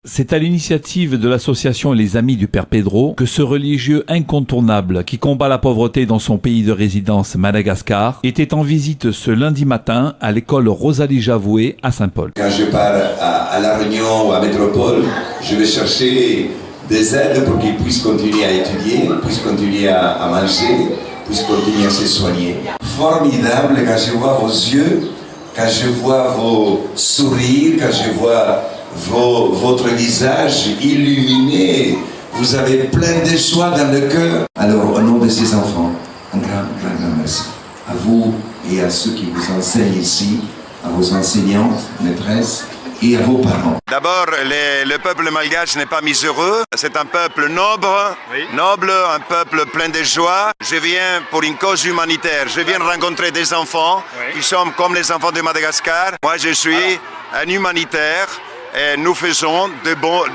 C'est à l'initiative de l'association Les Amis du Père Pedro que ce religieux incontournable qui combat la pauvreté dans son pays de résidence, Madagascar, était en visite ce lundi matin à l'école Rosalie Javoué à Saint-Paul. Quand je pars à La Réunion ou à Métropole, je vais chercher des aides pour qu'ils puissent continuer à étudier, puissent continuer à manger, puissent continuer à se soigner. Formidable quand je vois vos yeux, quand je vois vos sourires, quand je vois votre visage illuminé, vous avez plein de joie dans le cœur. Alors, au nom de ces enfants, un grand merci. À vous et à ceux qui vous enseignent ici, à vos enseignantes, maîtresses et à vos parents. D'abord, le peuple malgache n'est pas miséreux. C'est un peuple noble, un peuple plein de joie. Je viens pour une cause humanitaire. Je viens rencontrer des enfants qui sont comme les enfants de Madagascar. Moi, je suis un humanitaire. Et nous faisons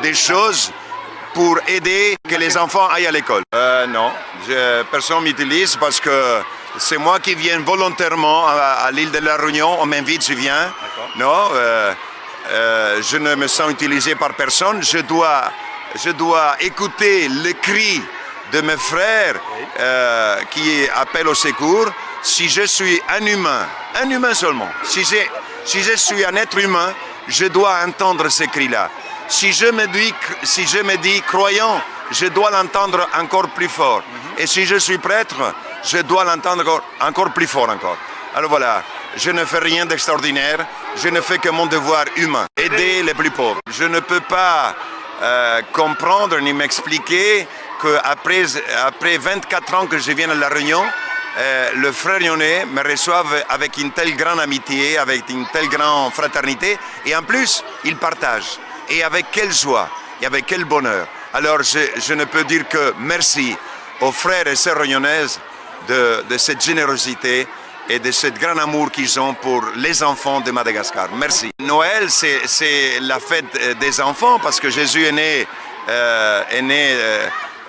des choses pour aider que les enfants aillent à l'école. Non, personne ne m'utilise parce que c'est moi qui viens volontairement à l'île de la Réunion. On m'invite, je viens. Non, je ne me sens utilisé par personne. Je dois écouter le cri de mes frères qui appellent au secours. Si je suis un humain seulement, si je suis un être humain, je dois entendre ces cris-là. Si je me dis croyant, je dois l'entendre encore plus fort. Et si je suis prêtre, je dois l'entendre encore plus fort encore. Alors voilà, je ne fais rien d'extraordinaire, je ne fais que mon devoir humain, aider les plus pauvres. Je ne peux pas comprendre ni m'expliquer qu'après 24 ans que je viens à La Réunion, le frère Lyonnais me reçoive avec une telle grande amitié, avec une telle grande fraternité, et en plus, il partage. Et avec quelle joie, et avec quel bonheur. Alors, je ne peux dire que merci aux frères et sœurs réunionnaises de cette générosité et de ce grand amour qu'ils ont pour les enfants de Madagascar. Merci. Noël, c'est la fête des enfants, parce que Jésus est né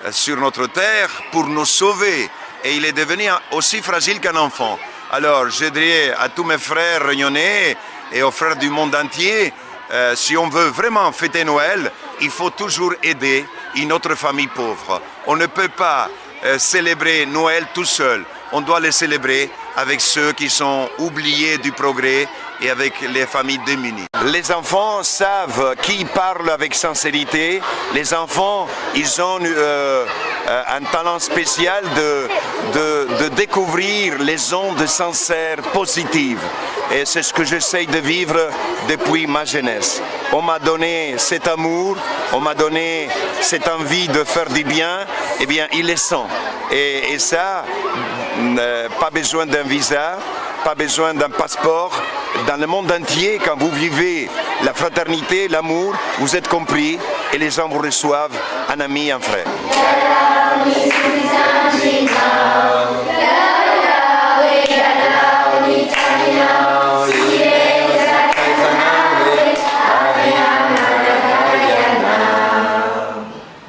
sur notre terre pour nous sauver. Et il est devenu aussi fragile qu'un enfant. Alors, je dirais à tous mes frères réunionnais et aux frères du monde entier, si on veut vraiment fêter Noël, il faut toujours aider une autre famille pauvre. On ne peut pas célébrer Noël tout seul. On doit le célébrer avec ceux qui sont oubliés du progrès et avec les familles démunies. Les enfants savent qui parle avec sincérité. Les enfants, ils ont un talent spécial de découvrir les ondes sincères, positives. Et c'est ce que j'essaye de vivre depuis ma jeunesse. On m'a donné cet amour, on m'a donné cette envie de faire du bien, eh bien, il les sent. Et ça, pas besoin d'un visa, pas besoin d'un passeport. Dans le monde entier, quand vous vivez la fraternité, l'amour, vous êtes compris et les gens vous reçoivent un ami, un frère.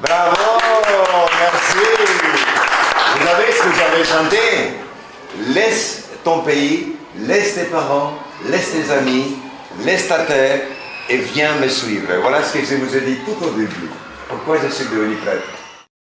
Bravo, merci. Vous savez ce que j'avais chanté? Laisse ton pays, laisse tes parents, laisse tes amis, laisse ta terre et viens me suivre. Voilà ce que je vous ai dit tout au début. Pourquoi je suis devenu prêtre.